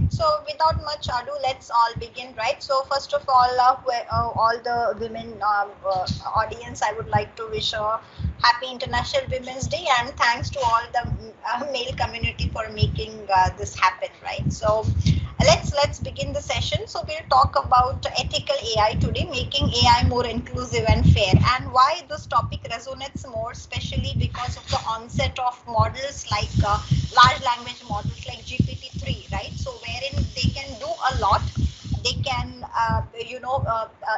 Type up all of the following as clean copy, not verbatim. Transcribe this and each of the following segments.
So without much ado, let's all begin, right? So first of all the women audience, I would like to wish a happy International Women's Day, and thanks to all the male community for making this happen, right? So let's begin the session. So we'll talk about ethical AI today, making AI more inclusive and fair, and why this topic resonates more, especially because of the onset of models like large language models like GPT-3, right? So wherein they can do a lot, they can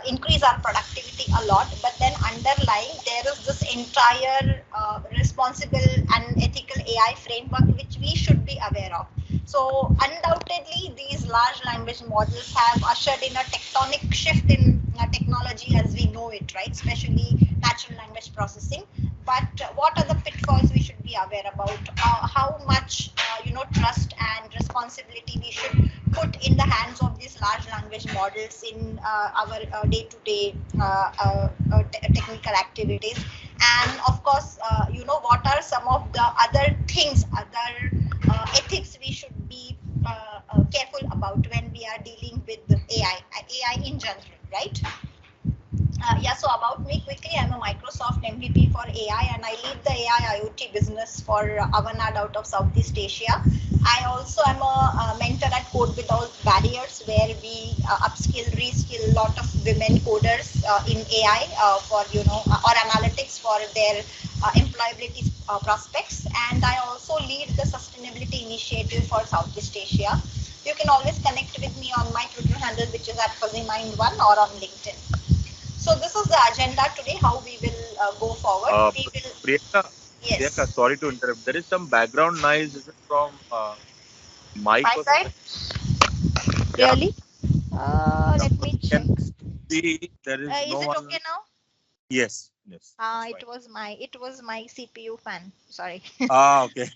increase our productivity a lot, but then underlying there is this entire responsible and ethical AI framework which we should be aware of. So undoubtedly these large language models have ushered in a tectonic shift in technology as we know it, right? Especially natural language processing. But what are the pitfalls we should be aware about? How much trust and responsibility we should put in the hands of these large language models in our day-to-day technical activities, and of course what are some of the other things, other ethics we should be careful about when we are dealing with AI in general, right? Yeah, so about me quickly, I'm a Microsoft MVP for AI, and I lead the AI IoT business for Avanade out of Southeast Asia. I also am a mentor at Code Without Barriers, where we upskill, reskill a lot of women coders in AI for or analytics for their employability prospects. And I also lead the sustainability initiative for Southeast Asia. You can always connect with me on my Twitter handle, which is at FuzzyMind1, or on LinkedIn. So this is the agenda today, how we will go forward. We will, Priyanka, yes. Priyanka, sorry to interrupt. There is some background noise. Is it from mic My or side? something? Yeah. Really? Now Let me we check. can see there is Is no it okay one. now? Yes, yes, that's fine. It was my CPU fan. Sorry. Ah, okay.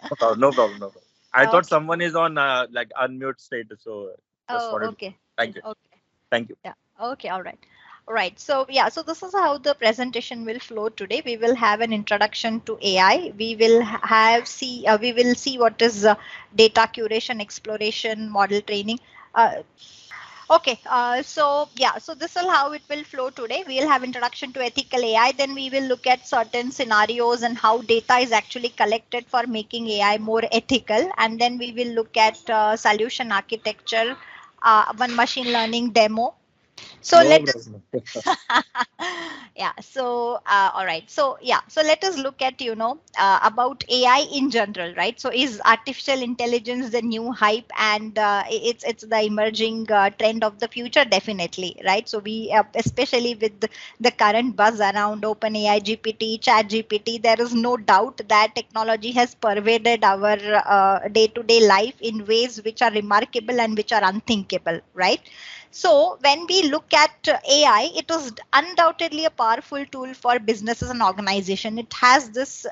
No problem, no problem, no problem. I thought Okay. someone is on like unmute status, so just Oh, wanted to. okay. Thank you. Okay. Thank you. Yeah. Okay. All right. Right. So yeah. So this is how the presentation will flow today. We will have an introduction to AI. We will have see. We will see what is data curation, exploration, model training. Okay, so yeah, so this is how it will flow today. We'll have introduction to ethical AI, then we will look at certain scenarios and how data is actually collected for making AI more ethical, and then we will look at solution architecture, one machine learning demo. So No let us problem. yeah, so all right, so yeah, so let us look at about AI in general, right? So is artificial intelligence the new hype, and it's the emerging trend of the future? Definitely, right? So we especially with the current buzz around open AI, GPT, chat GPT, there is no doubt that technology has pervaded our day-to-day life in ways which are remarkable and which are unthinkable, right? So when we look at AI, it is undoubtedly a powerful tool for businesses and organization. It has this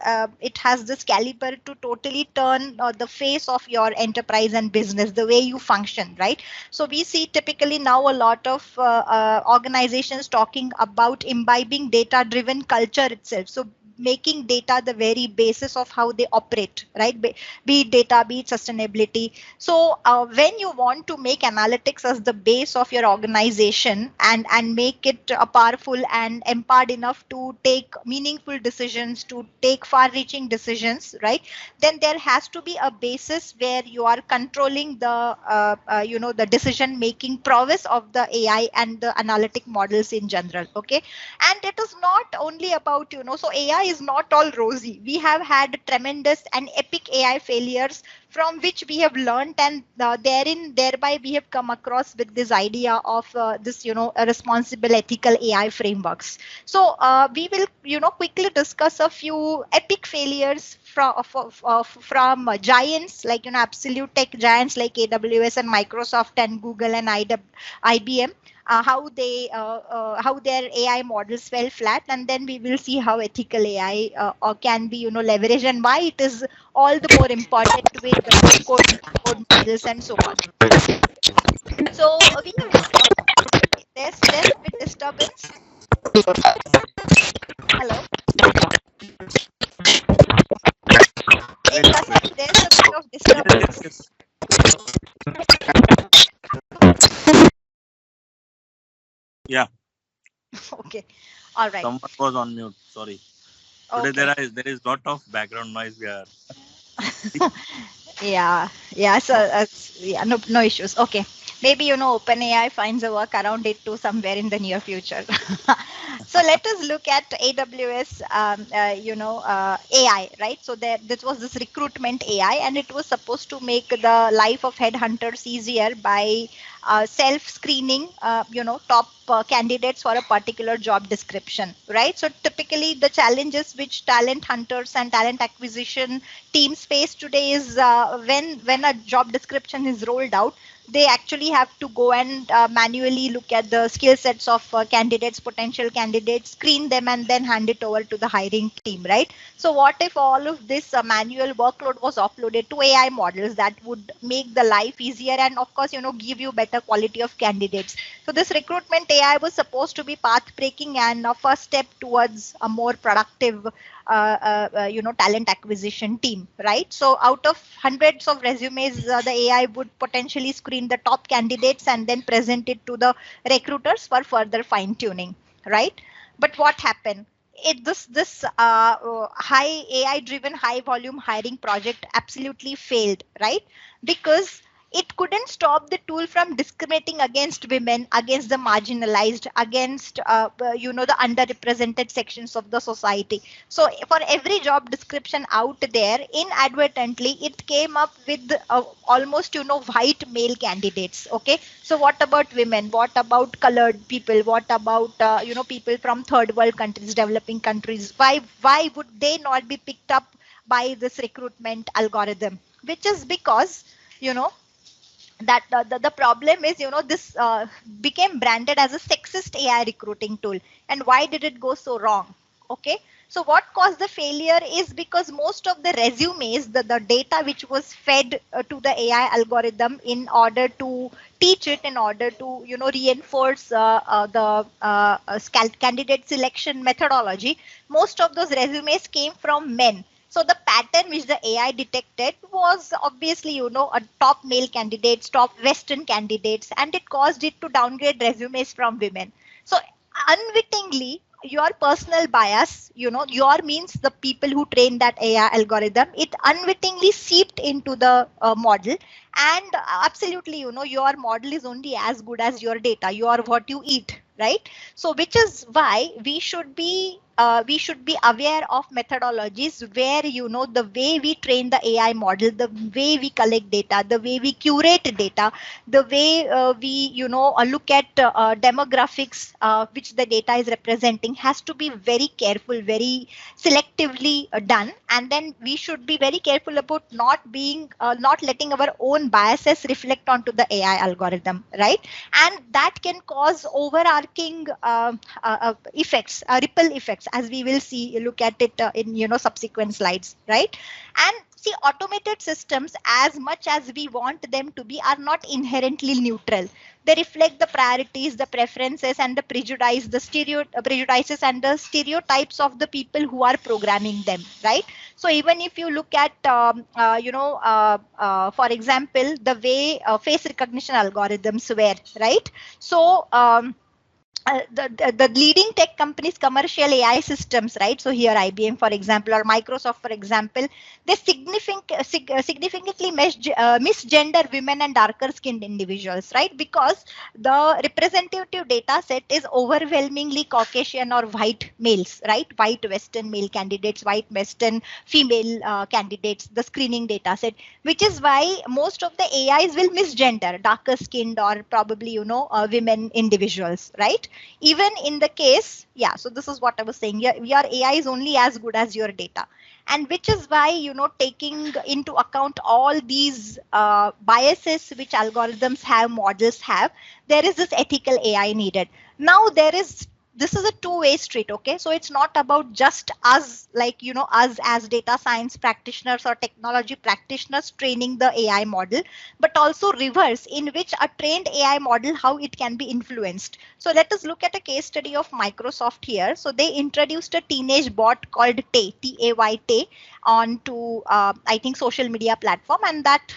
caliber to totally turn the face of your enterprise and business, the way you function, right? So we see typically now a lot of organizations talking about imbibing data-driven culture itself. So making data the very basis of how they operate, right? Be it data, be it sustainability. So when you want to make analytics as the base of your organization and make it powerful and empowered enough to take meaningful decisions, to take far-reaching decisions, right? Then there has to be a basis where you are controlling the decision-making prowess of the AI and the analytic models in general. Okay, and it is not only about so AI is not all rosy. We have had tremendous and epic AI failures from which we have learned, and thereby we have come across with this idea of this a responsible ethical AI frameworks. So we will quickly discuss a few epic failures from giants like absolute tech giants like AWS and Microsoft and Google and IBM, how their AI models fell flat, and then we will see how ethical AI can be leveraged, and why it is all the more important with the no code models and so on. So we have there's a bit disturbance. Hello, hey Kasam, there's a bit of Yes, yes, disturbance. yes. Yeah, Okay. All right. someone was on mute. Sorry. Today Okay. there is lot of background noise. We are Yeah, yeah, so no. yeah, no issues. Okay, maybe OpenAI finds a work around it too somewhere in the near future. So let us look at AWS, AI, right? So this was this recruitment AI, and it was supposed to make the life of headhunters easier by self-screening, top candidates for a particular job description, right? So typically, the challenges which talent hunters and talent acquisition teams face today is when a job description is rolled out, they actually have to go and manually look at the skill sets of candidates, potential candidates, screen them, and then hand it over to the hiring team, right? So what if all of this manual workload was uploaded to AI models that would make the life easier and of course give you better quality of candidates? So this recruitment AI was supposed to be path breaking and a first step towards a more productive talent acquisition team, right? So out of hundreds of resumes, the AI would potentially screen the top candidates and then present it to the recruiters for further fine tuning, right? But what happened? This high AI driven high volume hiring project absolutely failed, right? Because it couldn't stop the tool from discriminating against women, against the marginalized, against the underrepresented sections of the society. So for every job description out there, inadvertently it came up with almost white male candidates. Okay, so what about women? What about colored people? What about people from third world countries, developing countries? Why would they not be picked up by this recruitment algorithm? Which is because you know that the problem is this became branded as a sexist AI recruiting tool. And why did it go so wrong? Okay, so what caused the failure is because most of the resumes, the data which was fed to the AI algorithm in order to teach it, in order to reinforce candidate selection methodology, most of those resumes came from men. So the pattern which the AI detected was obviously, a top male candidates, top Western candidates, and it caused it to downgrade resumes from women. So unwittingly, your personal bias, your means the people who train that AI algorithm, it unwittingly seeped into the model. And absolutely, your model is only as good as your data. You are what you eat, right? So which is why we should be aware of methodologies where the way we train the AI model, the way we collect data, the way we curate data, the way we look at demographics which the data is representing has to be very careful, very selectively done. And then we should be very careful about not letting our own biases reflect onto the AI algorithm, right? And that can cause overarching effects, ripple effects, as we will see, look at it in subsequent slides, right? And see, automated systems, as much as we want them to be, are not inherently neutral. They reflect the priorities, the preferences, and the prejudices and the stereotypes of the people who are programming them, right? So even if you look at for example, the way face recognition algorithms were, right? So the leading tech companies commercial AI systems, right? So here IBM, for example, or Microsoft, for example, they significantly misgender women and darker skinned individuals, right? Because the representative data set is overwhelmingly Caucasian or white males, right? White Western male candidates, white Western female candidates, the screening data set, which is why most of the AIs will misgender darker skinned or probably women individuals, right? Even in the case, yeah, so this is what I was saying, your AI is only as good as your data. And which is why taking into account all these biases which algorithms have, models have, there is this ethical AI needed. Now this is a two-way street. Okay, so it's not about just us, like us as data science practitioners or technology practitioners training the AI model, but also reverse, in which a trained AI model, how it can be influenced. So let us look at a case study of Microsoft here. So they introduced a teenage bot called Tay, Tay, onto I think social media platform, and that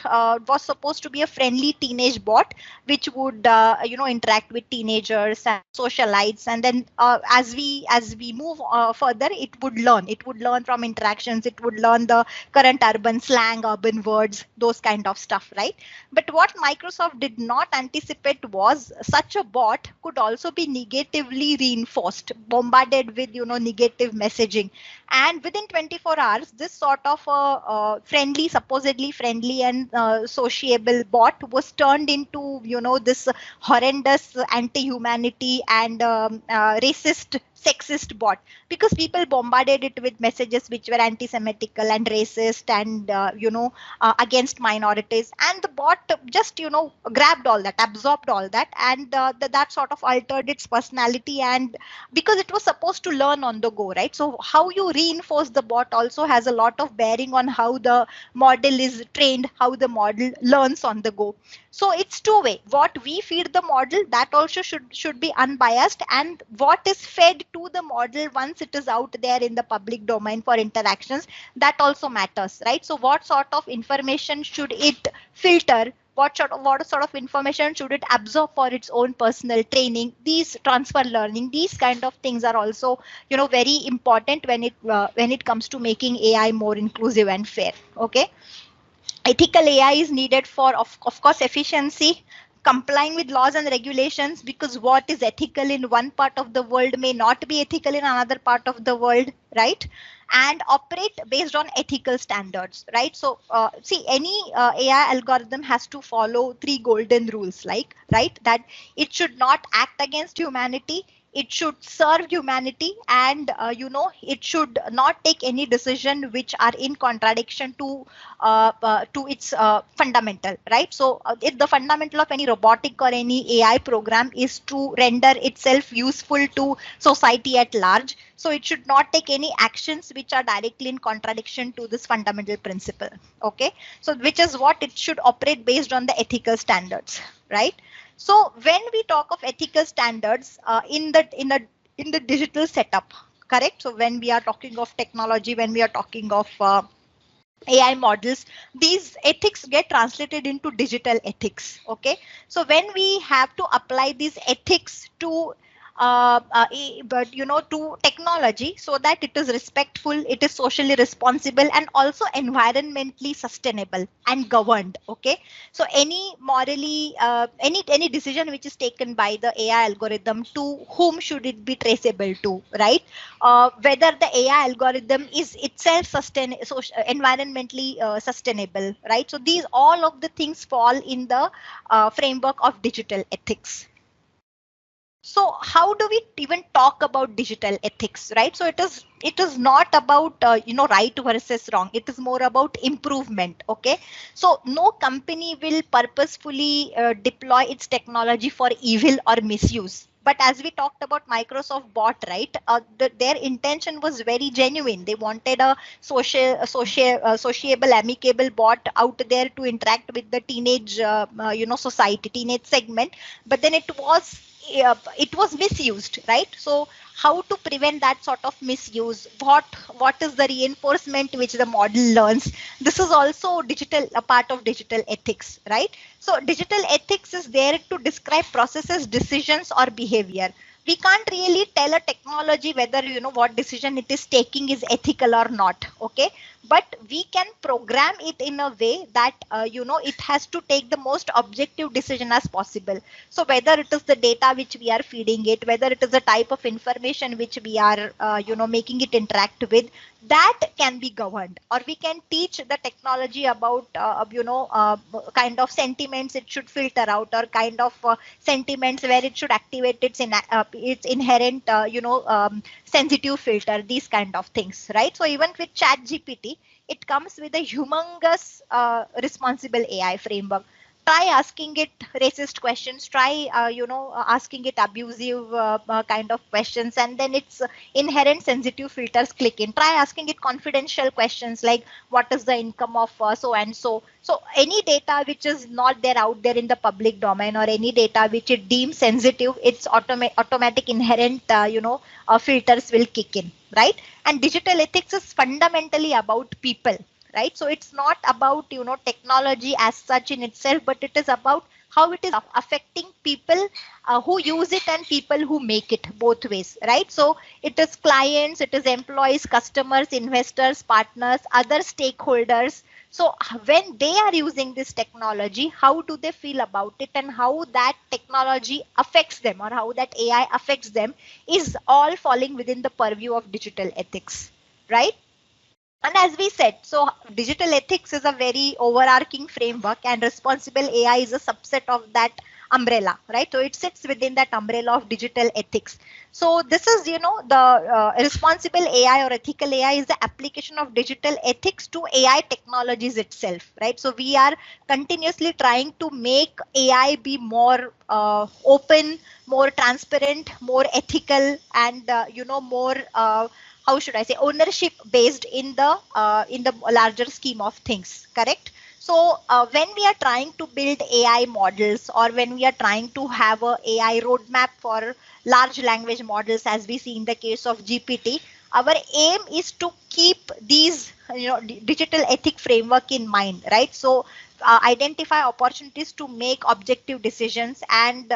was supposed to be a friendly teenage bot which would interact with teenagers and socialites, and then as we move further, it would learn from interactions, it would learn the current urban slang, urban words, those kind of stuff, right? But what Microsoft did not anticipate was such a bot could also be negatively reinforced, bombarded with negative messaging, and within 24 hours this sort of a friendly, supposedly friendly and sociable bot was turned into this horrendous anti-humanity and racist, sexist bot, because people bombarded it with messages which were anti-semitical and racist and against minorities, and the bot just grabbed all that, absorbed all that, and that sort of altered its personality, and because it was supposed to learn on the go, right? So how you reinforce the bot also has a lot of bearing on how the model is trained, how the model learns on the go. So it's two way. What we feed the model, that also should be unbiased, and what is fed to the model once it is out there in the public domain for interactions, that also matters, right? So what sort of information should it filter, what sort of information should it absorb for its own personal training, these transfer learning, these kind of things are also very important when it comes to making AI more inclusive and fair. Okay, ethical AI is needed for, of course, efficiency, complying with laws and regulations, because what is ethical in one part of the world may not be ethical in another part of the world, right? And operate based on ethical standards, right? So see, any AI algorithm has to follow three golden rules, like, right, that it should not act against humanity, it should serve humanity, and it should not take any decision which are in contradiction to its fundamental, right? So if the fundamental of any robotic or any AI program is to render itself useful to society at large, so it should not take any actions which are directly in contradiction to this fundamental principle. Okay, so which is what it should operate based on the ethical standards, right? So when we talk of ethical standards in the digital setup, correct? So when we are talking of technology, when we are talking of AI models, these ethics get translated into digital ethics. Okay, so when we have to apply these ethics to but to technology, so that it is respectful, it is socially responsible, and also environmentally sustainable and governed. Okay, so any morally any decision which is taken by the AI algorithm, to whom should it be traceable to, right? Whether the AI algorithm is itself environmentally sustainable, right? So these, all of the things fall in the framework of digital ethics. So how do we even talk about digital ethics, right? So it is not about right versus wrong. It is more about improvement. Okay, so no company will purposefully deploy its technology for evil or misuse. But as we talked about Microsoft bot, right? Their intention was very genuine. They wanted a sociable, amicable bot out there to interact with the teenage, society, teenage segment. But then it was misused, right? So how to prevent that sort of misuse, what is the reinforcement which the model learns, this is also digital, a part of digital ethics, right? So digital ethics is there to describe processes, decisions, or behavior. We can't really tell a technology whether what decision it is taking is ethical or not. Okay, but we can program it in a way that it has to take the most objective decision as possible. So whether it is the data which we are feeding it, whether it is the type of information which we are making it interact with, that can be governed, or we can teach the technology about kind of sentiments it should filter out, or kind of sentiments where it should activate its inherent sensitive filter, these kind of things, right? So even with chat GPT, it comes with a humongous responsible AI framework. try asking it racist questions, try asking it abusive kind of questions, and then its inherent sensitive filters click in. Try asking it confidential questions like what is the income of so and so. So any data which is not there out there in the public domain, or any data which it deems sensitive, its automatic inherent filters will kick in, right? And digital ethics is fundamentally about people, right? So it's not about technology as such in itself, but it is about how it is affecting people who use it and people who make it, both ways, right? So it is clients, it is employees, customers, investors, partners, other stakeholders. So when they are using this technology, how do they feel about it, and how that technology affects them, or how that AI affects them, is all falling within the purview of digital ethics, right? And as we said, so digital ethics is a very overarching framework, and responsible AI is a subset of that umbrella, right? So it sits within that umbrella of digital ethics. So this is, the responsible AI or ethical AI is the application of digital ethics to AI technologies itself, right? So we are continuously trying to make AI be more open, more transparent, more ethical, and more how should I say, ownership based in the larger scheme of things, correct? So when we are trying to build AI models, or when we are trying to have a AI roadmap for large language models, as we see in the case of GPT, our aim is to keep these digital ethic framework in mind, right? So identify opportunities to make objective decisions, and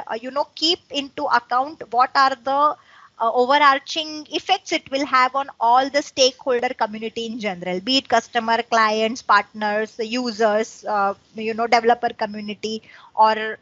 keep into account what are the overarching effects it will have on all the stakeholder community in general, be it customer, clients, partners, users, developer community, or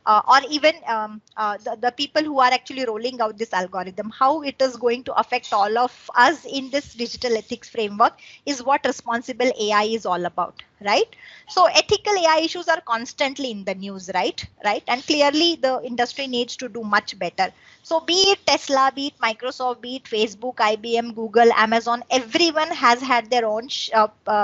even the people who are actually rolling out this algorithm. How it is going to affect all of us in this digital ethics framework is what responsible AI is all about, right? So ethical AI issues are constantly in the news, right, and clearly the industry needs to do much better. So be it Tesla, be it Microsoft, be it Facebook, IBM, Google, Amazon, everyone has had their own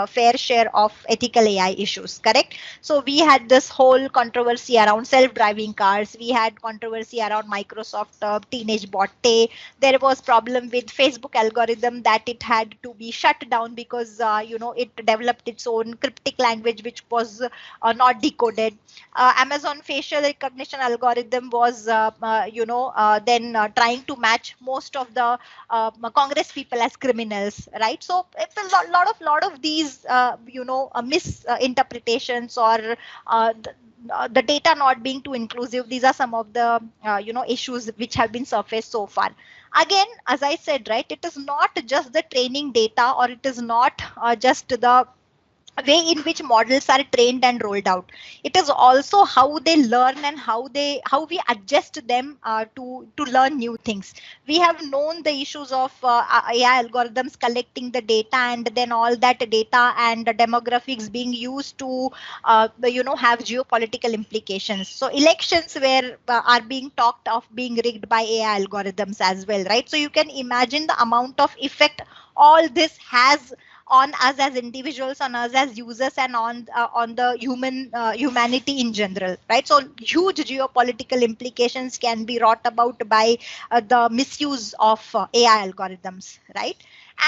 fair share of ethical AI issues, correct? So we had this whole controversy around self-driving cars. We had controversy around Microsoft teenage bot day. There was problem with Facebook algorithm that it had to be shut down because it developed its own cryptic language which was not decoded. Amazon facial recognition algorithm was, then trying to match most of the Congress people as criminals, right? So it's a lot of these, misinterpretations, or the data not being too inclusive. These are some of the, issues which have been surfaced so far. Again, as I said, right, it is not just the training data, or it is not just the way in which models are trained and rolled out. It is also how they learn, and how we adjust them to learn new things. We have known the issues of AI algorithms collecting the data, and then all that data and the demographics being used to have geopolitical implications. So elections were are being talked of being rigged by AI algorithms as well, right? So you can imagine the amount of effect all this has on us as individuals, on us as users, and on the humanity in general, right? So huge geopolitical implications can be wrought about by the misuse of AI algorithms, right?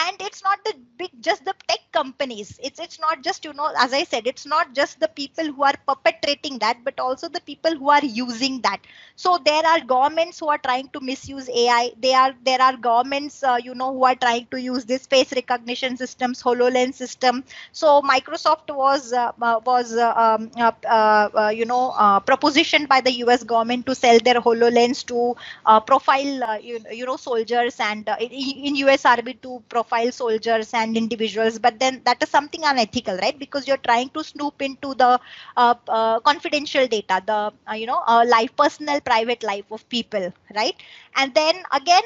And it's not the big just the tech companies. It's not just, as I said, it's not just the people who are perpetrating that, but also the people who are using that. So there are governments who are trying to misuse AI. There are governments who are trying to use this face recognition systems, HoloLens system. So Microsoft was propositioned by the US government to sell their HoloLens to profile soldiers, and in US Army to profile soldiers and individuals. But then that is something unethical, right? Because you're trying to snoop into the confidential data, the life, personal private life of people, right? And then again,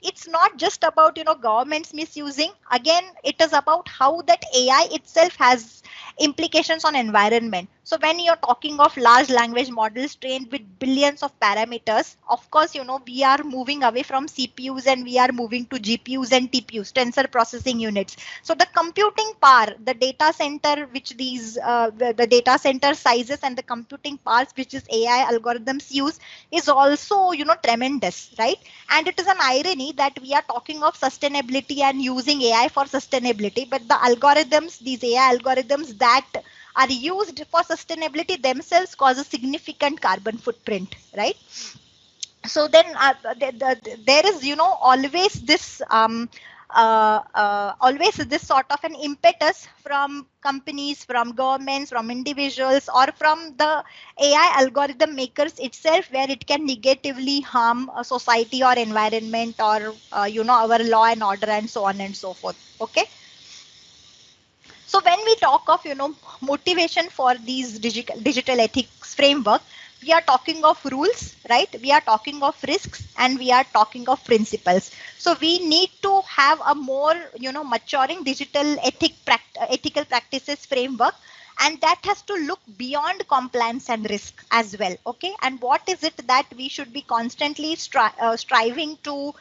it's not just about governments misusing. Again, it is about how that AI itself has implications on environment. So when you're talking of large language models trained with billions of parameters, of course, we are moving away from CPUs and we are moving to GPUs and TPUs, tensor processing units. So the computing power, the data center, which the data center sizes and the computing powers which is AI algorithms use is also, tremendous, right? And it is an irony that we are talking of sustainability and using AI for sustainability, but the algorithms, these AI algorithms that are used for sustainability themselves cause a significant carbon footprint, right? So then there is, always this sort of an impetus from companies, from governments, from individuals, or from the AI algorithm makers itself, where it can negatively harm a society or environment, or our law and order and so on and so forth. Okay. So when we talk of, motivation for these digital ethics framework, we are talking of rules, right? We are talking of risks, and we are talking of principles. So we need to have a more, maturing digital ethical practices framework, and that has to look beyond compliance and risk as well. Okay. And what is it that we should be constantly striving to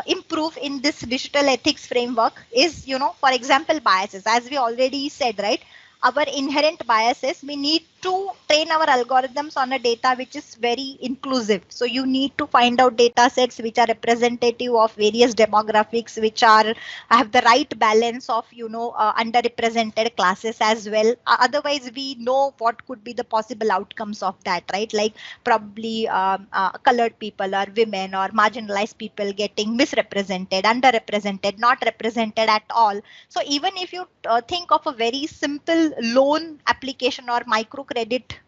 improve in this digital ethics framework is, for example, biases. As we already said, right? Our inherent biases, we need to train our algorithms on a data which is very inclusive. So you need to find out data sets which are representative of various demographics, which have the right balance of, underrepresented classes as well. Otherwise, we know what could be the possible outcomes of that, right? Like probably colored people or women or marginalized people getting misrepresented, underrepresented, not represented at all. So even if you think of a very simple loan application or microcredit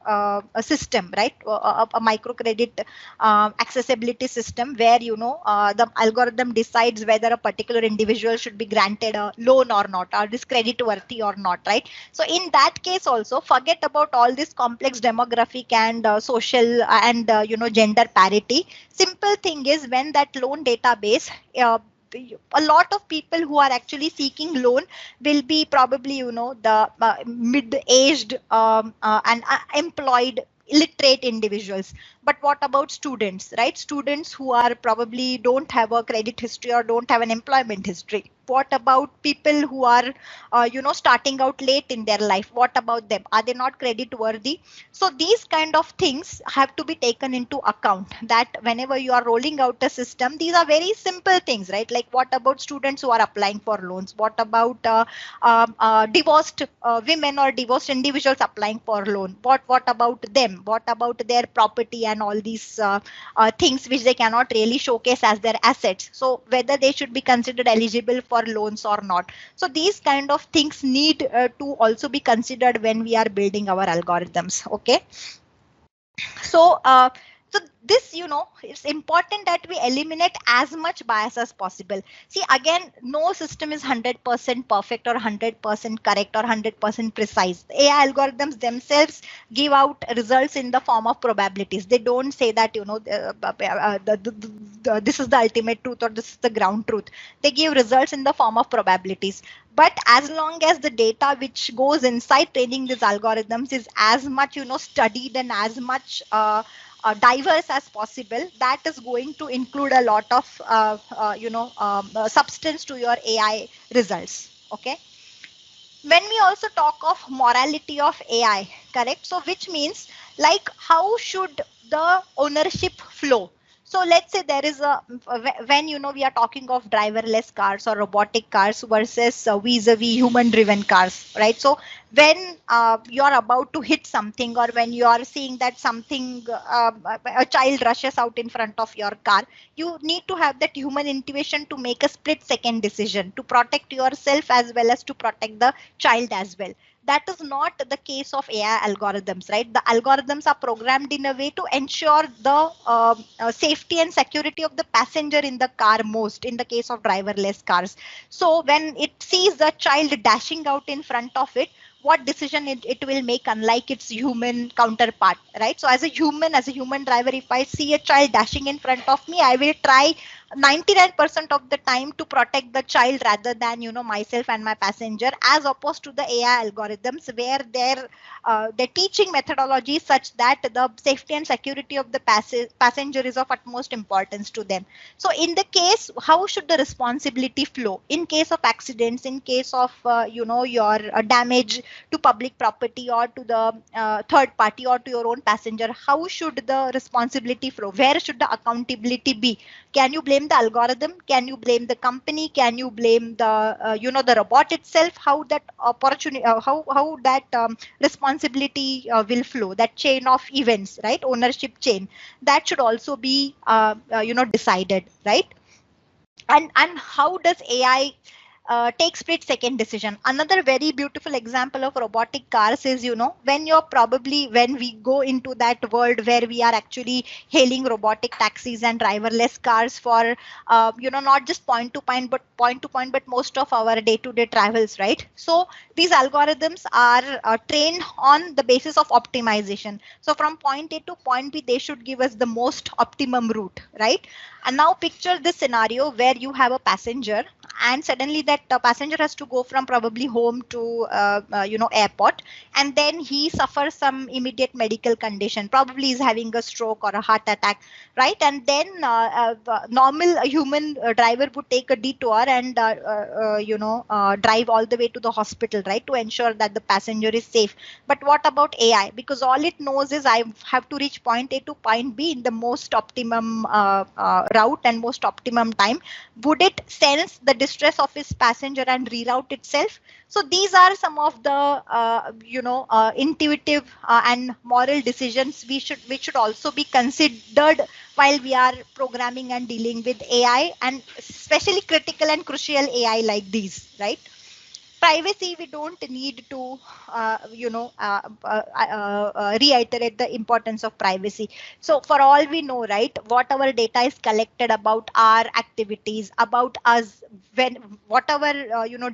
a system, right? A microcredit accessibility system where, the algorithm decides whether a particular individual should be granted a loan or not, or is credit worthy or not, right? So in that case also, forget about all this complex demographic and social and gender parity. Simple thing is, when that loan database, a lot of people who are actually seeking loan will be probably, the mid-aged and employed illiterate individuals. But what about students, right? Students who are probably don't have a credit history or don't have an employment history. What about people who are starting out late in their life? What about them? Are they not credit worthy? So these kind of things have to be taken into account, that whenever you are rolling out a system, these are very simple things, right? Like what about students who are applying for loans? What about divorced women or divorced individuals applying for loan? What about them? What about their property and all these things which they cannot really showcase as their assets? So whether they should be considered eligible for loans or not. So these kind of things need to also be considered when we are building our algorithms. Okay. So so this, it's important that we eliminate as much bias as possible. See, again, no system is 100% perfect or 100% correct or 100% precise. The AI algorithms themselves give out results in the form of probabilities. They don't say that, this is the ultimate truth or this is the ground truth. They give results in the form of probabilities. But as long as the data which goes inside training these algorithms is as much, studied and as much diverse as possible, that is going to include a lot of, substance to your AI results. Okay. When we also talk of morality of AI, correct? So which means, like, how should the ownership flow? So let's say there is a, when, we are talking of driverless cars or robotic cars versus vis-a-vis human driven cars, right? So when you are about to hit something, or when you are seeing that something, a child rushes out in front of your car, you need to have that human intuition to make a split second decision to protect yourself as well as to protect the child as well. That is not the case of AI algorithms, right? The algorithms are programmed in a way to ensure the safety and security of the passenger in the car, most in the case of driverless cars. So when it sees the child dashing out in front of it, what decision it will make, unlike its human counterpart, right? So as a human driver, if I see a child dashing in front of me, I will try 99% of the time to protect the child rather than myself and my passenger, as opposed to the AI algorithms where their teaching methodology is such that the safety and security of the passenger is of utmost importance to them. So in the case, how should the responsibility flow in case of accidents, in case of your damage to public property or to the third party or to your own passenger? How should the responsibility flow? Where should the accountability be? Can you blame the algorithm? Can you blame the company? Can you blame the the robot itself? How that opportunity, how that responsibility will flow, that chain of events, right? Ownership chain, that should also be decided, right? And how does AI take split second decision? Another very beautiful example of robotic cars is, when we go into that world where we are actually hailing robotic taxis and driverless cars for not just point to point but most of our day to day travels, right? So these algorithms are trained on the basis of optimization. So from point A to point B, they should give us the most optimum route, right? And now picture this scenario where you have a passenger, and suddenly that passenger has to go from probably home to airport, and then he suffers some immediate medical condition. Probably is having a stroke or a heart attack, right? And then normal human driver would take a detour and drive all the way to the hospital, right, to ensure that the passenger is safe. But what about AI? Because all it knows is I have to reach point A to point B in the most optimum route and most optimum time. Would it sense the distress of its passenger and reroute itself? So these are some of the intuitive and moral decisions which should also be considered while we are programming and dealing with AI, and especially critical and crucial AI like these, right? Privacy, we don't need to reiterate the importance of privacy. So for all we know, right, what our data is collected about our activities, about us, when whatever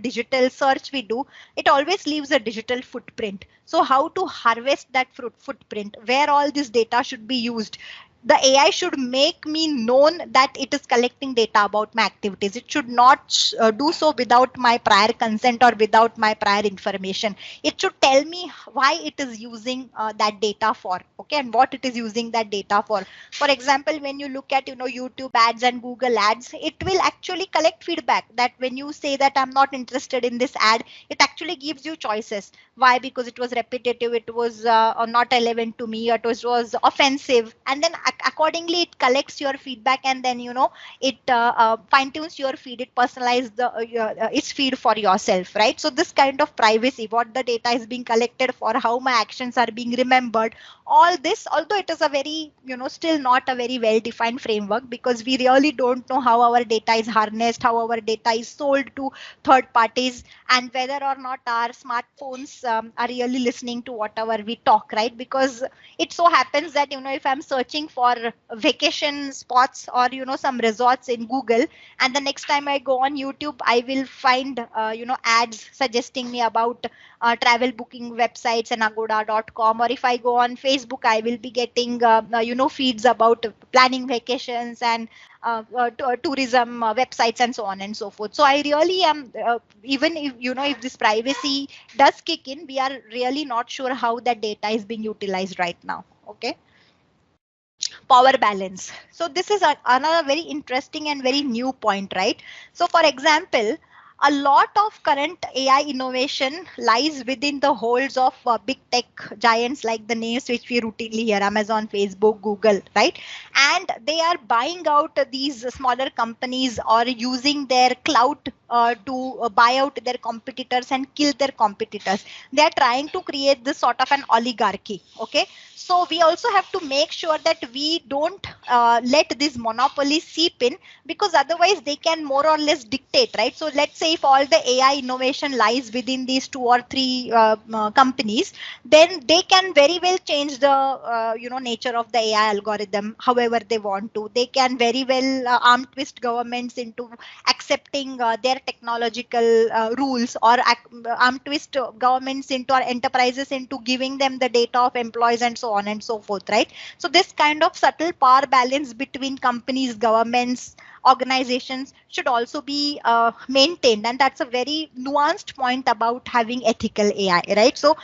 digital search we do, it always leaves a digital footprint. So how to harvest that footprint, where all this data should be used? The AI should make me known that it is collecting data about my activities. It should not do so without my prior consent or without my prior information. It should tell me why it is using that data for, okay, and what it is using that data for. For example, when you look at YouTube ads and Google ads, it will actually collect feedback that when you say that I'm not interested in this ad, it actually gives you choices. Why? Because it was repetitive, it was not relevant to me, it was offensive, and then accordingly it collects your feedback, and then it fine tunes your feed, it personalizes its feed for yourself, right? So this kind of privacy, what the data is being collected for, how my actions are being remembered, all this, although it is a very still not a very well defined framework, because we really don't know how our data is harnessed, how our data is sold to third parties, and whether or not our smartphones are really listening to whatever we talk, right? Because it so happens that if I'm searching for vacation spots or some resorts in Google, and the next time I go on YouTube, I will find ads suggesting me about travel booking websites and agoda.com, or if I go on Facebook, I will be getting feeds about planning vacations and tourism websites and so on and so forth. So I really am even if if this privacy does kick in, we are really not sure how that data is being utilized right now. Okay. Power balance. So this is another very interesting and very new point, right? So for example, a lot of current AI innovation lies within the holds of big tech giants, like the names which we routinely hear: Amazon, Facebook, Google, right? And they are buying out these smaller companies or using their clout to buy out their competitors and kill their competitors. They are trying to create this sort of an oligarchy. Okay. So we also have to make sure that we don't let this monopoly seep in, because otherwise they can more or less dictate, right? So let's say if all the AI innovation lies within these two or three companies, then they can very well change the nature of the AI algorithm however they want to. They can very well arm twist governments into accepting their technological rules, or twist governments into, or enterprises into, giving them the data of employees and so on and so forth, right? So this kind of subtle power balance between companies, governments, organizations should also be maintained, and that's a very nuanced point about having ethical AI, right? So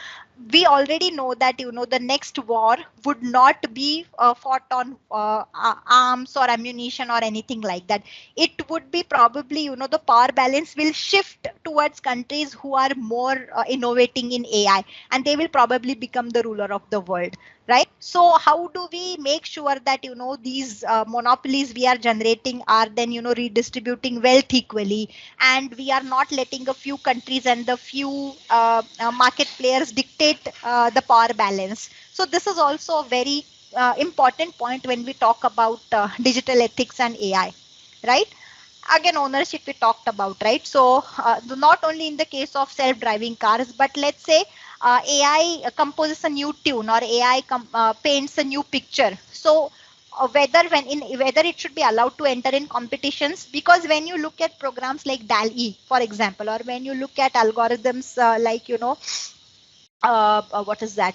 we already know that the next war would not be fought on arms or ammunition or anything like that. It would be probably, the power balance will shift towards countries who are more innovating in AI, and they will probably become the ruler of the world, right? So how do we make sure that these monopolies we are generating are then redistributing wealth equally, and we are not letting a few countries and the few market players dictate the power balance? So this is also a very important point when we talk about digital ethics and AI, right? Again, ownership we talked about, right? So not only in the case of self-driving cars, but let's say AI composes a new tune, or AI paints a new picture. So whether it should be allowed to enter in competitions, because when you look at programs like DAL-E, for example, or when you look at algorithms like what is that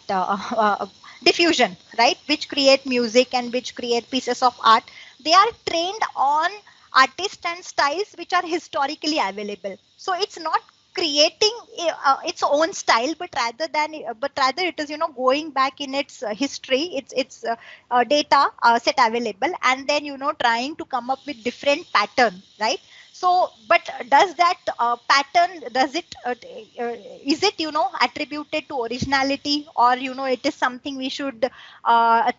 diffusion, right, which create music and which create pieces of art, they are trained on artists and styles which are historically available. So it's not creating its own style, but rather it is going back in its history, its data set available, and then trying to come up with different pattern, right? So but does that pattern, does it is it attributed to originality, or it is something we should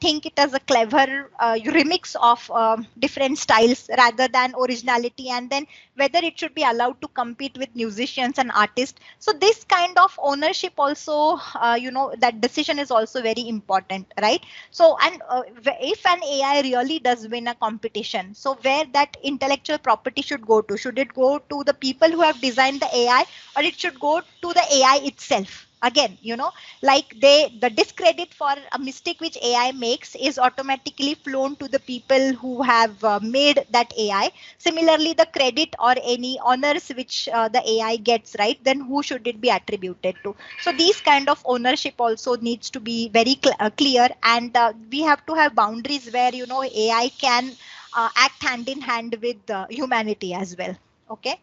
think it as a clever remix of different styles rather than originality, and then whether it should be allowed to compete with musicians and artists? So this kind of ownership also, that decision is also very important, right? So, and if an AI really does win a competition, so where that intellectual property should go to? Should it go to the people who have designed the AI, or it should go to the AI itself? Again, like the discredit for a mistake which AI makes is automatically flown to the people who have made that AI. Similarly, the credit or any honors which the AI gets, right, then who should it be attributed to? So these kind of ownership also needs to be very clear, and we have to have boundaries where AI can act hand in hand with humanity as well. Okay.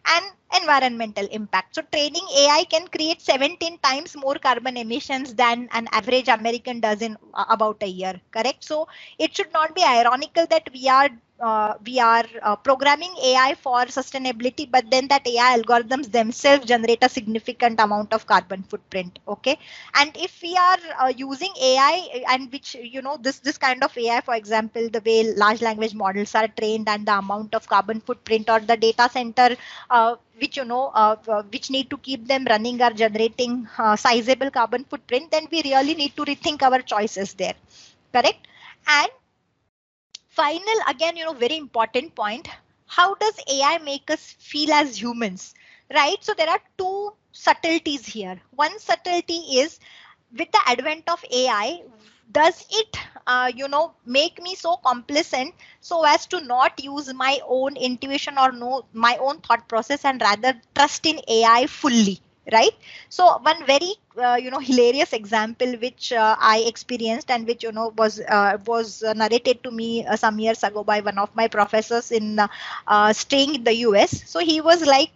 And environmental impact. So training AI can create 17 times more carbon emissions than an average American does in about a year. Correct. So it should not be ironical that we are programming AI for sustainability, but then that AI algorithms themselves generate a significant amount of carbon footprint. Okay. And if we are using AI, and which this kind of AI, for example, the way large language models are trained and the amount of carbon footprint, or the data center which need to keep them running are generating sizable carbon footprint, then we really need to rethink our choices there. Correct. And final, again, very important point: how does AI make us feel as humans, right? So there are two subtleties here. One subtlety is, with the advent of AI, does it make me so complacent so as to not use my own intuition or know my own thought process, and rather trust in AI fully, right? So one very hilarious example which I experienced, and which was narrated to me some years ago by one of my professors in staying in the US. So he was like,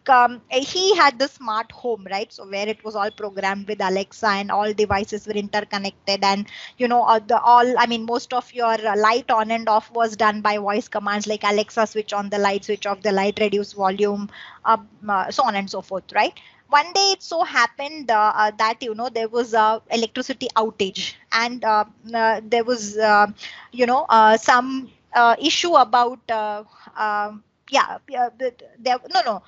he had the smart home, right? So where it was all programmed with Alexa, and all devices were interconnected, and I mean, most of your light on and off was done by voice commands like Alexa, switch on the light, switch off the light, reduce volume, so on and so forth, right? One day it so happened that there was a electricity outage, and there was some issue about no no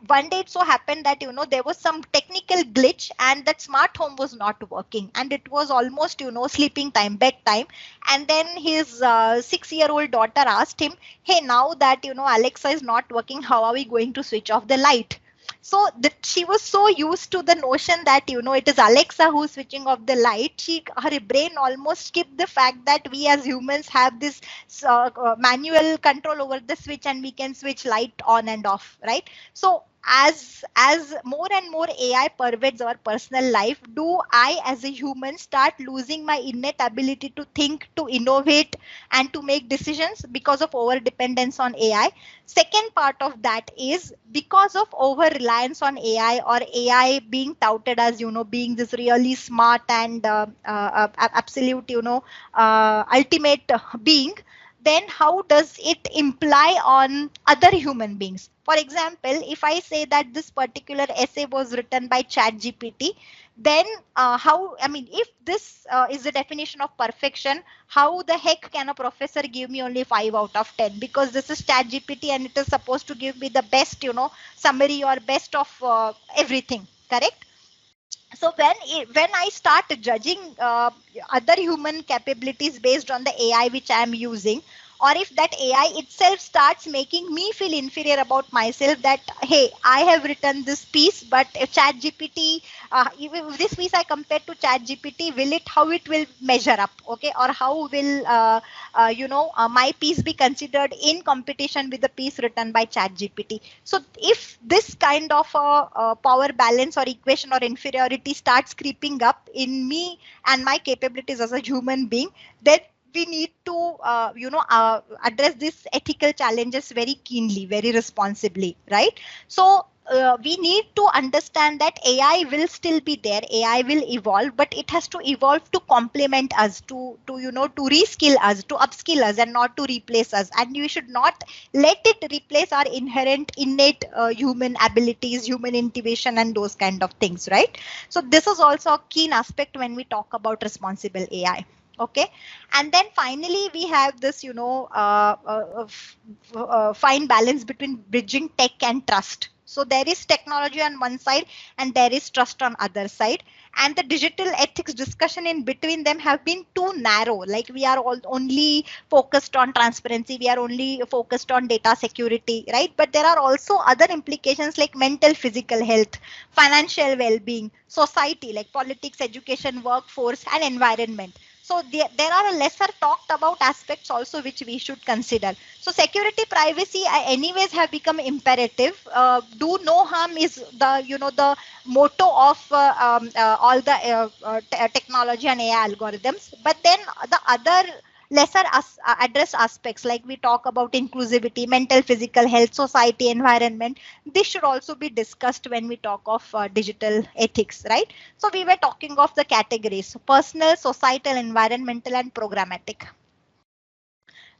one day it so happened that there was some technical glitch, and that smart home was not working, and it was almost sleeping time, bedtime. And then his 6-year-old daughter asked him, hey, now that Alexa is not working, how are we going to switch off the light? So that she was so used to the notion that, it is Alexa who's switching off the light. Her brain almost skipped the fact that we as humans have this manual control over the switch, and we can switch light on and off, right? So as more and more AI pervades our personal life, do I as a human start losing my innate ability to think, to innovate, and to make decisions because of over dependence on AI? Second part of that is because of over reliance on AI, or AI being touted as, being this really smart and absolute, ultimate being, then how does it imply on other human beings? For example, if I say that this particular essay was written by ChatGPT, then how, I mean, if this is the definition of perfection, how the heck can a professor give me only 5 out of 10? Because this is ChatGPT and it is supposed to give me the best, summary or best of everything, correct? So when I start judging other human capabilities based on the AI which I am using, or if that AI itself starts making me feel inferior about myself, that hey, I have written this piece, but if chat gpt if this piece I compare to chat gpt, will it, how it will measure up, okay? Or how will my piece be considered in competition with the piece written by chat gpt? So if this kind of a power balance or equation or inferiority starts creeping up in me and my capabilities as a human being, then we need to address these ethical challenges very keenly, very responsibly, right? So we need to understand that AI will still be there, AI will evolve, but it has to evolve to complement us, to to reskill us, to upskill us, and not to replace us. And we should not let it replace our inherent innate human abilities, human intuition, and those kind of things, right? So this is also a keen aspect when we talk about responsible AI. Okay. And then finally we have this fine balance between bridging tech and trust. So there is technology on one side and there is trust on other side, and the digital ethics discussion in between them have been too narrow. Like we are all only focused on transparency, we are only focused on data security, right? But there are also other implications like mental physical health, financial well-being, society like politics, education, workforce, and environment. So there are a lesser talked about aspects also which we should consider. So security, privacy, anyways have become imperative. Do no harm is the the motto of all the technology and AI algorithms. But then the other lesser addressed aspects, like we talk about inclusivity, mental physical health, society, environment, this should also be discussed when we talk of digital ethics, right? So we were talking of the categories: so personal, societal, environmental, and programmatic,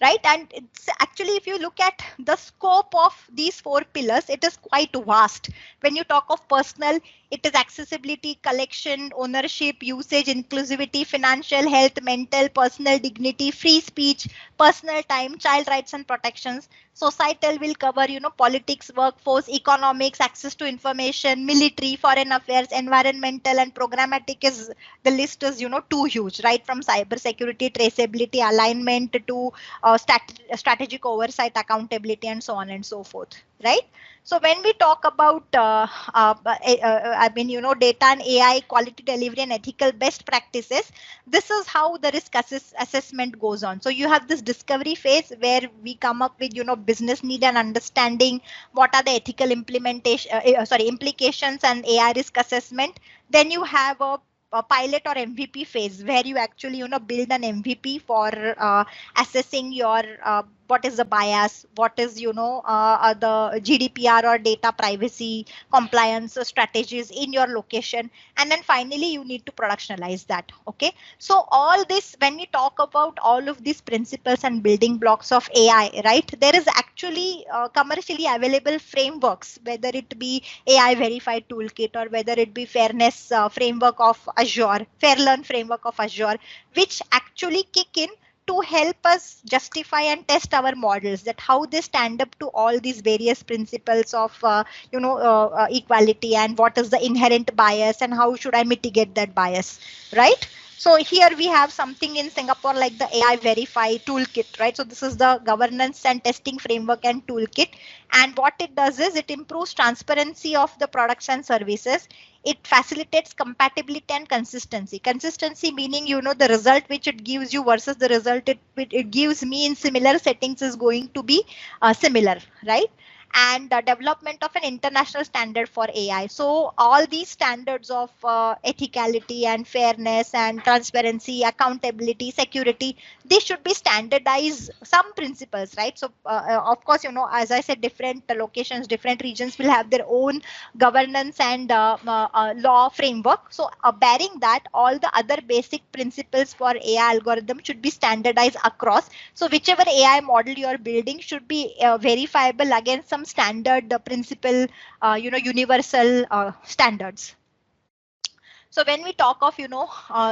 right? And it's actually, if you look at the scope of these four pillars, it is quite vast. When you talk of personal, it is accessibility, collection, ownership, usage, inclusivity, financial health, mental, personal dignity, free speech, personal time, child rights and protections. Societal will cover, politics, workforce, economics, access to information, military, foreign affairs, environmental, and programmatic is, the list is, too huge, right? From cyber security, traceability, alignment to strategic oversight, accountability, and so on and so forth, right? So when we talk about, data and AI, quality delivery, and ethical best practices, this is how the risk assessment goes on. So you have this discovery phase where we come up with, business need and understanding what are the ethical implications and AI risk assessment. Then you have a pilot or MVP phase where you actually, build an MVP for assessing your what is the bias, what is the GDPR or data privacy compliance strategies in your location, and then finally you need to productionalize that. Okay, so all this, when we talk about all of these principles and building blocks of AI, right, there is actually commercially available frameworks, whether it be AI verified toolkit or whether it be fairness framework of Azure, fair learn framework of Azure, which actually kick in to help us justify and test our models, that how they stand up to all these various principles of equality, and what is the inherent bias and how should I mitigate that bias, right? So here we have something in Singapore like the AI Verify toolkit, right? So this is the governance and testing framework and toolkit. And what it does is it improves transparency of the products and services. It facilitates compatibility and consistency. Consistency meaning, the result which it gives you versus the result it gives me in similar settings is going to be similar, right? And development of an international standard for AI. So all these standards of ethicality and fairness and transparency, accountability, security, they should be standardized some principles, right? So of course, as I said, different locations, different regions will have their own governance and law framework. So bearing that, all the other basic principles for AI algorithm should be standardized across. So whichever AI model you are building should be verifiable against some standard principle, universal standards. So when we talk of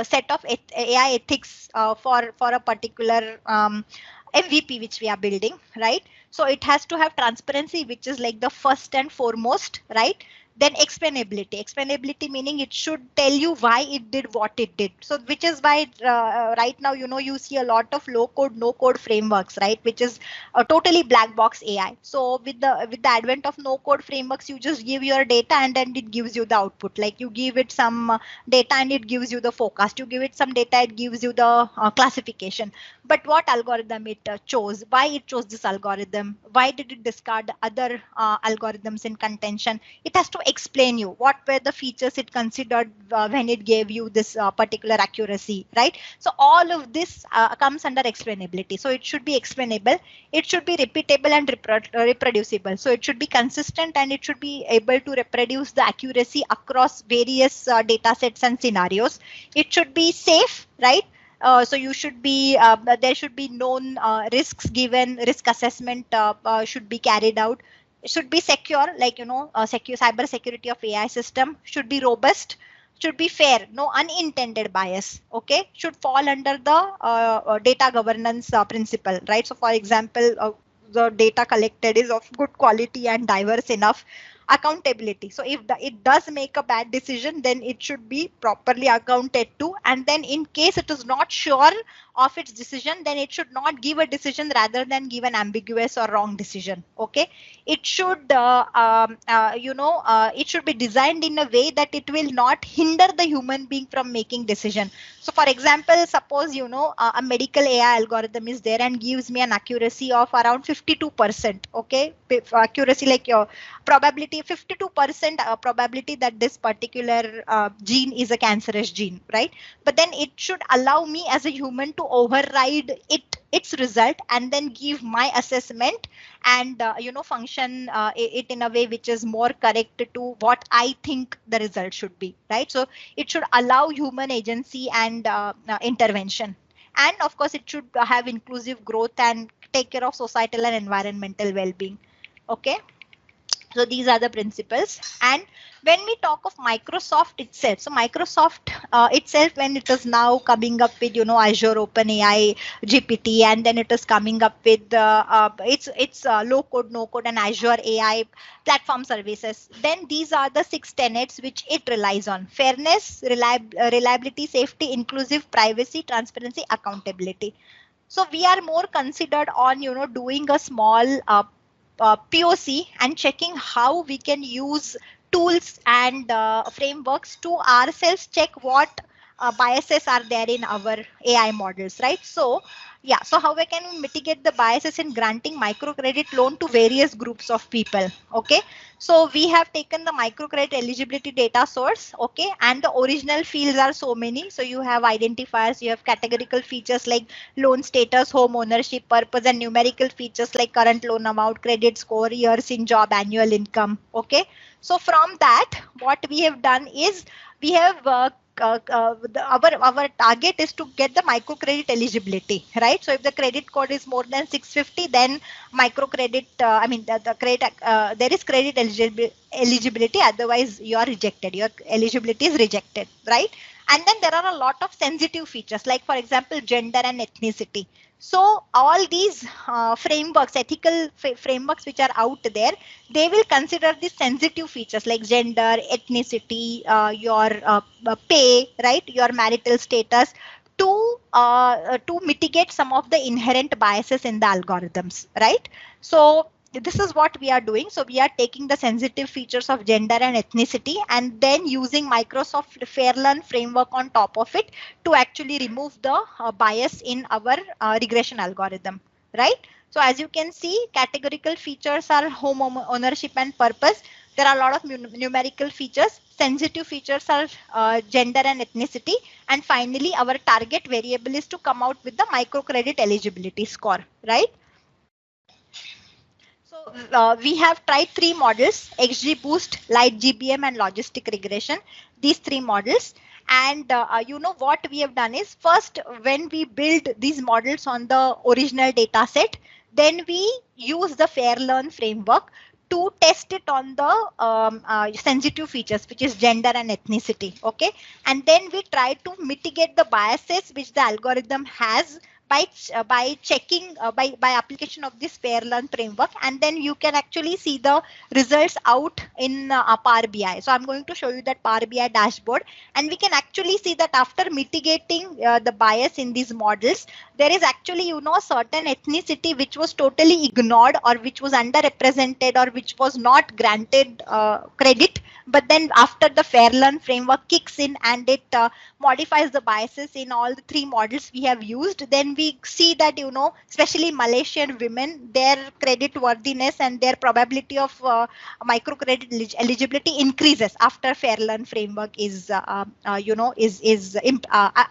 set of AI ethics for a particular MVP which we are building, right? So it has to have transparency, which is like the first and foremost, right? Then explainability. Explainability meaning it should tell you why it did what it did. So which is why right now you see a lot of low code, no code frameworks, right? Which is a totally black box AI. So with the advent of no code frameworks, you just give your data and then it gives you the output. Like you give it some data and it gives you the forecast. You give it some data, it gives you the classification. But what algorithm it chose, why it chose this algorithm, why did it discard other algorithms in contention? It has to explain you what were the features it considered when it gave you this particular accuracy, right? So all of this comes under explainability. So it should be explainable, it should be repeatable and reproducible. So it should be consistent and it should be able to reproduce the accuracy across various data sets and scenarios. It should be safe, right? So you should be there should be known risks given, risk assessment should be carried out. It should be secure, like secure cyber security of AI system should be robust, should be fair, no unintended bias. Okay, should fall under the data governance principle, right? So for example, the data collected is of good quality and diverse enough. Accountability. So if it does make a bad decision, then it should be properly accounted to. And then in case it is not sure of its decision, then it should not give a decision rather than give an ambiguous or wrong decision. Okay. It should, it should be designed in a way that it will not hinder the human being from making decision. So for example, suppose, a medical AI algorithm is there and gives me an accuracy of around 52%. Okay. Accuracy like your probability 52% probability that this particular gene is a cancerous gene, right? But then it should allow me as a human to override its result and then give my assessment and function it in a way which is more correct to what I think the result should be, right? So it should allow human agency and intervention. And of course it should have inclusive growth and take care of societal and environmental well-being. Okay. So these are the principles. And when we talk of Microsoft itself, so Microsoft itself, when it is now coming up with Azure OpenAI GPT, and then it is coming up with it's low code, no code, and Azure AI platform services, then these are the 6 tenets which it relies on: fairness, reliability, safety, inclusive, privacy, transparency, accountability. So we are more considered on doing a small POC and checking how we can use tools and frameworks to ourselves check what biases are there in our AI models, right? So yeah, so how we can mitigate the biases in granting microcredit loan to various groups of people? Okay, so we have taken the microcredit eligibility data source, okay, and the original fields are so many. So you have identifiers, you have categorical features like loan status, home ownership, purpose, and numerical features like current loan amount, credit score, years in job, annual income. Okay, so from that, what we have done is we have our target is to get the microcredit eligibility, right? So if the credit code is more than 650, then microcredit, the credit, there is credit eligibility. Otherwise, you are rejected. Your eligibility is rejected, right? And then there are a lot of sensitive features, like for example, gender and ethnicity. So all these frameworks, ethical frameworks which are out there, they will consider the sensitive features like gender, ethnicity, your pay, right, your marital status, to mitigate some of the inherent biases in the algorithms, right? So this is what we are doing. So we are taking the sensitive features of gender and ethnicity and then using Microsoft Fairlearn framework on top of it to actually remove the bias in our regression algorithm, right? So as you can see, categorical features are home ownership and purpose. There are a lot of numerical features. Sensitive features are gender and ethnicity. And finally, our target variable is to come out with the microcredit eligibility score, right? So we have tried three models: XGBoost, Light GBM, and Logistic Regression. These three models. And you know what we have done is, first, when we build these models on the original data set, then we use the Fairlearn framework to test it on the sensitive features, which is gender and ethnicity. Okay. And then we try to mitigate the biases which the algorithm has by checking by application of this Fairlearn framework, and then you can actually see the results out in Power BI. So I'm going to show you that Power BI dashboard, and we can actually see that after mitigating the bias in these models, there is actually, you know, certain ethnicity which was totally ignored or which was underrepresented or which was not granted credit. But then after the Fairlearn framework kicks in and it modifies the biases in all the three models we have used, then we see that, you know, especially Malaysian women, their credit worthiness and their probability of microcredit eligibility increases after Fairlearn framework is you know, is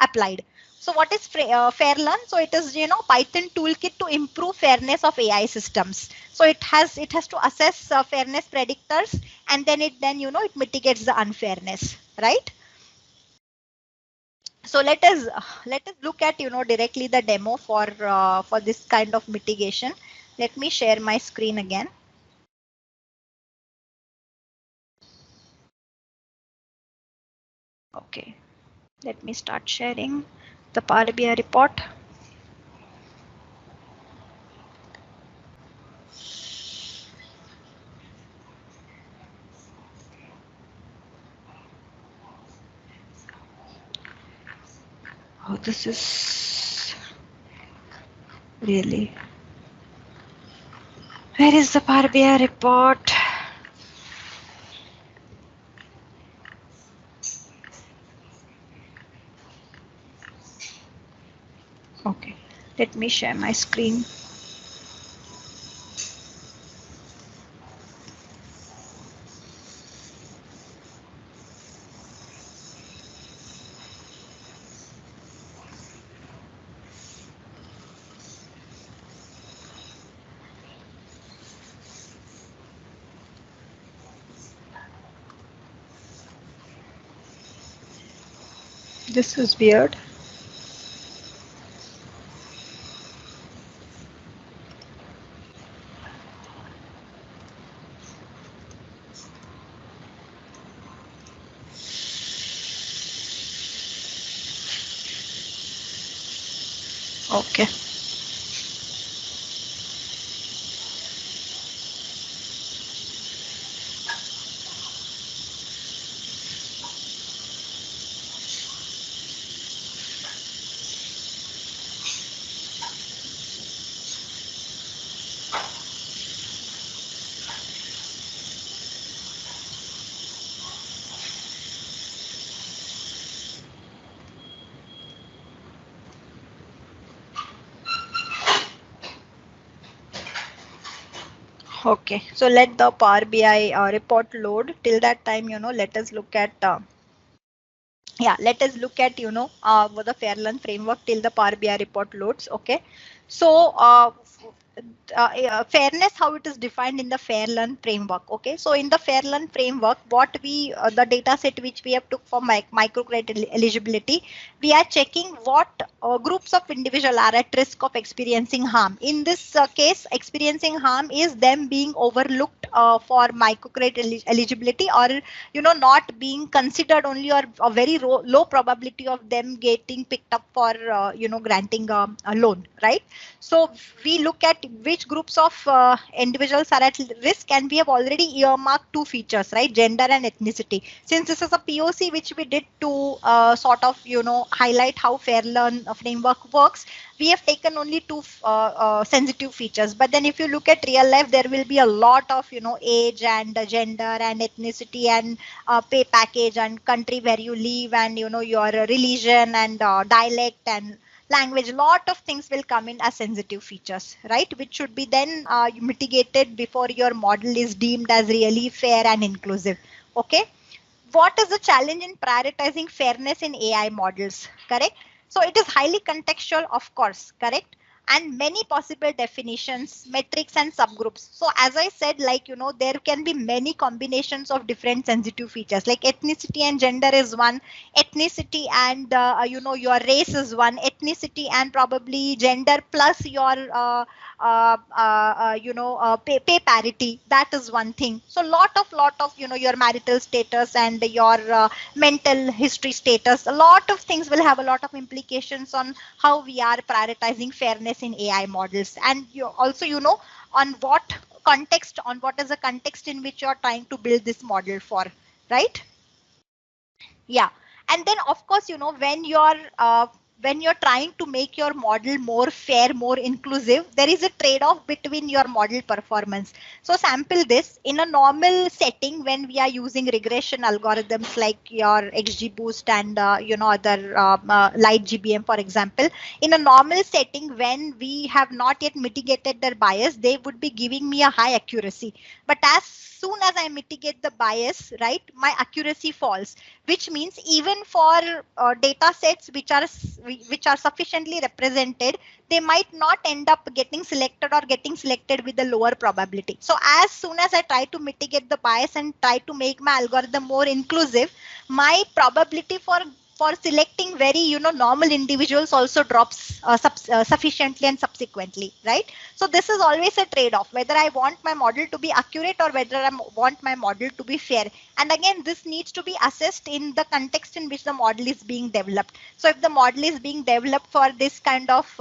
applied. So what is Fairlearn? So it is, you know, Python toolkit to improve fairness of AI systems. So it has to assess fairness predictors, and then you know, it mitigates the unfairness, right? So let us look at, you know, directly the demo for this kind of mitigation. Let me share my screen again. Okay, let me start sharing the Power BI report. Oh, this is really, where is the Power BI report? Okay, let me share my screen. This is weird. Okay. Okay, so let the Power BI report load. Till that time, you know, let us look at let us look at, you know, the Fairlearn framework till the Power BI report loads. Okay, so fairness, how it is defined in the Fairlearn framework. Okay, so in the Fairlearn framework, what we the data set which we have took for microcredit eligibility, we are checking what groups of individual are at risk of experiencing harm. In this case, experiencing harm is them being overlooked for microcredit eligibility, or not being considered only, or a very low probability of them getting picked up for granting a loan, right? So we look at which groups of individuals are at risk, and we have already earmarked two features, right? Gender and ethnicity. Since this is a POC which we did to sort of highlight how Fair Learn framework works, we have taken only two sensitive features. But then if you look at real life, there will be a lot of age and gender and ethnicity and pay package and country where you live and your religion and dialect and language. Lot of things will come in as sensitive features, right, which should be then mitigated before your model is deemed as really fair and inclusive. Okay, what is the challenge in prioritizing fairness in AI models? Correct. So it is highly contextual, of course, correct, and many possible definitions, metrics, and subgroups. So as I said, like there can be many combinations of different sensitive features. Like ethnicity and gender is one, ethnicity and your race is one, ethnicity and probably gender plus your pay parity, that is one thing. So lot of your marital status and your mental history status, a lot of things will have a lot of implications on how we are prioritizing fairness in AI models. And you also on what is the context in which you're trying to build this model for, right? Yeah. And then of course when you're trying to make your model more fair, more inclusive, there is a trade-off between your model performance. So sample this in a normal setting when we are using regression algorithms like your XGBoost and other light GBM, for example. In a normal setting, when we have not yet mitigated their bias, they would be giving me a high accuracy. But as soon as I mitigate the bias, right, my accuracy falls, which means even for data sets which are sufficiently represented, they might not end up getting selected or getting selected with a lower probability. So as soon as I try to mitigate the bias and try to make my algorithm more inclusive, my probability for selecting very normal individuals also drops sufficiently and subsequently, right? So this is always a trade-off, whether I want my model to be accurate or whether I want my model to be fair. And again, this needs to be assessed in the context in which the model is being developed. So if the model is being developed for this kind of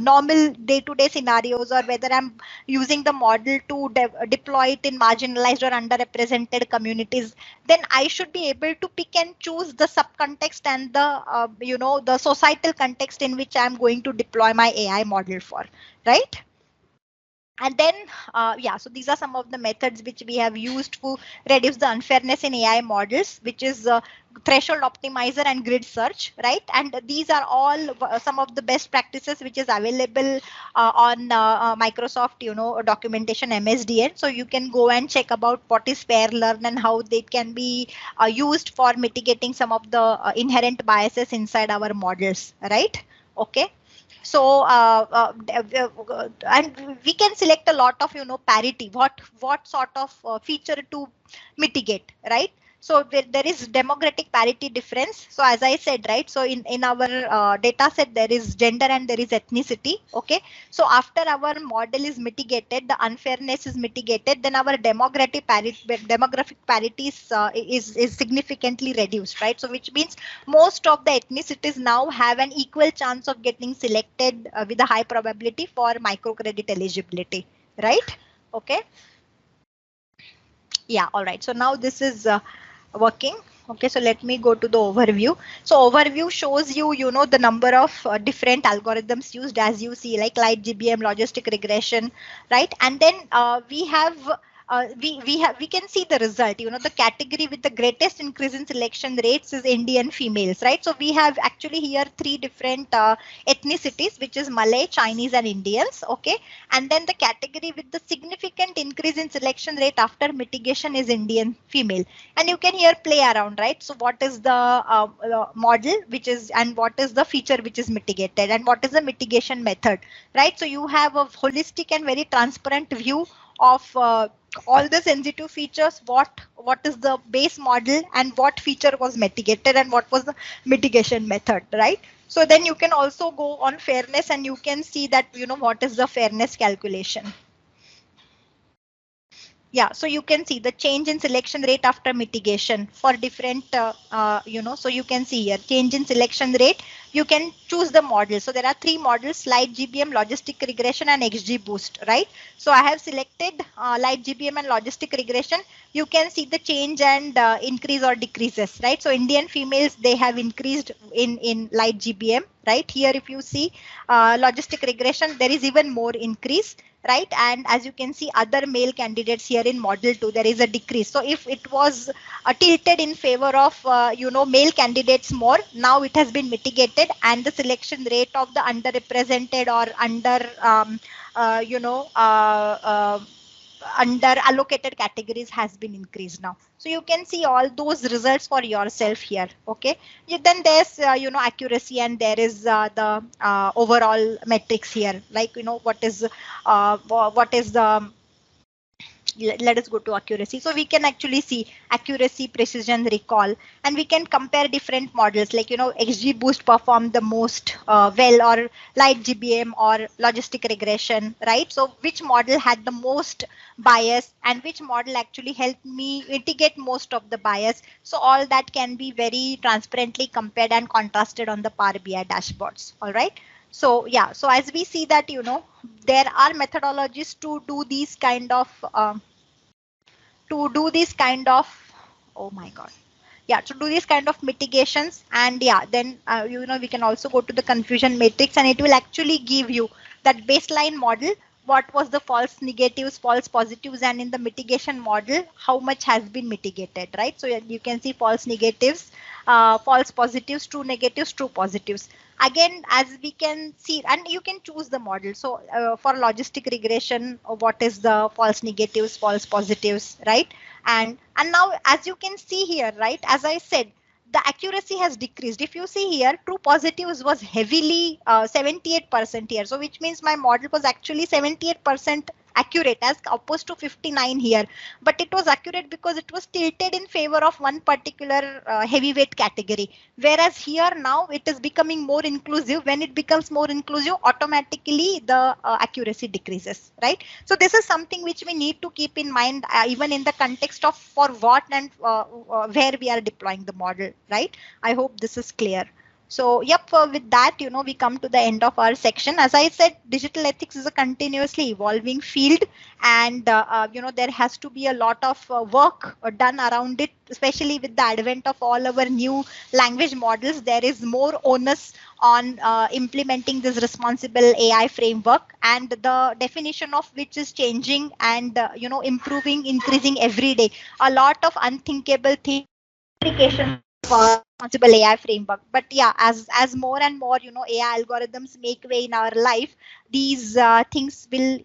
normal day-to-day scenarios, or whether I'm using the model to deploy it in marginalized or underrepresented communities, then I should be able to pick and choose the subcontext and the societal context in which I'm going to deploy my AI model for, right? And then, so these are some of the methods which we have used to reduce the unfairness in AI models, which is threshold optimizer and grid search, right? And these are all some of the best practices which is available on Microsoft, documentation MSDN. So you can go and check about what is fair learn and how they can be used for mitigating some of the inherent biases inside our models, right? Okay. So and we can select a lot of parity, what sort of feature to mitigate, right? So there is demographic parity difference. So as I said, right, so in our data set there is gender and there is ethnicity. Okay, so after our model is mitigated, the unfairness is mitigated, then our demographic parity is significantly reduced, right? So which means most of the ethnicities now have an equal chance of getting selected with a high probability for microcredit eligibility, right? Okay. Yeah, all right. So now this is working. Okay, so let me go to the overview. So overview shows the number of different algorithms used, as you see, like light GBM, logistic regression, right? And then we can see the result. The category with the greatest increase in selection rates is Indian females, right? So we have actually here three different ethnicities, which is Malay, Chinese, and Indians. Okay, and then the category with the significant increase in selection rate after mitigation is Indian female. And you can here play around, right? So what is the model which is, and what is the feature which is mitigated, and what is the mitigation method, right? So you have a holistic and very transparent view of all the sensitive features, what is the base model, and what feature was mitigated, and what was the mitigation method, right? So then you can also go on fairness, and you can see that what is the fairness calculation. Yeah, so you can see the change in selection rate after mitigation for different, so you can see here change in selection rate. You can choose the model. So there are three models: light GBM, logistic regression, and XG boost, right? So I have selected light GBM and logistic regression. You can see the change and increase or decreases, right? So Indian females, they have increased in light GBM, right? Here, if you see logistic regression, there is even more increase, right? And as you can see, other male candidates here in model 2, there is a decrease. So if it was tilted in favor of male candidates more, now it has been mitigated, and the selection rate of the underrepresented or under uh, you know uh, uh, under allocated categories has been increased now. So you can see all those results for yourself here. Okay. Then there's accuracy, and there is the overall metrics here, like what is the let us go to accuracy. So we can actually see accuracy, precision, recall, and we can compare different models, like XG boost performed the most well, or light GBM, or logistic regression, right? So which model had the most bias, and which model actually helped me mitigate most of the bias. So all that can be very transparently compared and contrasted on the Power BI dashboards. All right. So yeah, so as we see that there are methodologies to do these kind of to do this kind of oh my god, yeah, to do these kind of mitigations. And yeah, then we can also go to the confusion matrix, and it will actually give you that baseline model, what was the false negatives, false positives, and in the mitigation model how much has been mitigated, right? So you can see false negatives, false positives, true negatives, true positives. Again, as we can see, and you can choose the model. So for logistic regression, what is the false negatives, false positives, right? And now, as you can see here, right, as I said, the accuracy has decreased. If you see here, true positives was heavily 78% here. So which means my model was actually 78% accurate as opposed to 59 here. But it was accurate because it was tilted in favor of one particular heavyweight category. Whereas here now it is becoming more inclusive. When it becomes more inclusive, automatically the accuracy decreases, right? So this is something which we need to keep in mind, even in the context of for what and where we are deploying the model, right? I hope this is clear. So yep, with that, we come to the end of our section. As I said, digital ethics is a continuously evolving field, and there has to be a lot of work done around it, especially with the advent of all our new language models. There is more onus on implementing this responsible AI framework, and the definition of which is changing and improving, increasing every day. A lot of unthinkable things, applications of responsible AI framework. But yeah, as more and more AI algorithms make way in our life, these things will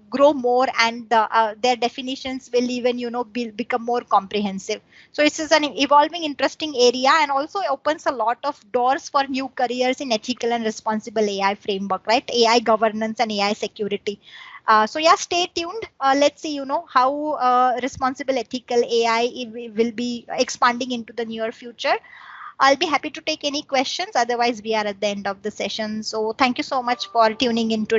grow more, and their definitions will even become more comprehensive. So it is an evolving, interesting area, and also opens a lot of doors for new careers in ethical and responsible AI framework, right? AI governance and AI security. So yeah, stay tuned. Let's see, how responsible ethical AI will be expanding into the near future. I'll be happy to take any questions. Otherwise, we are at the end of the session. So thank you so much for tuning in today.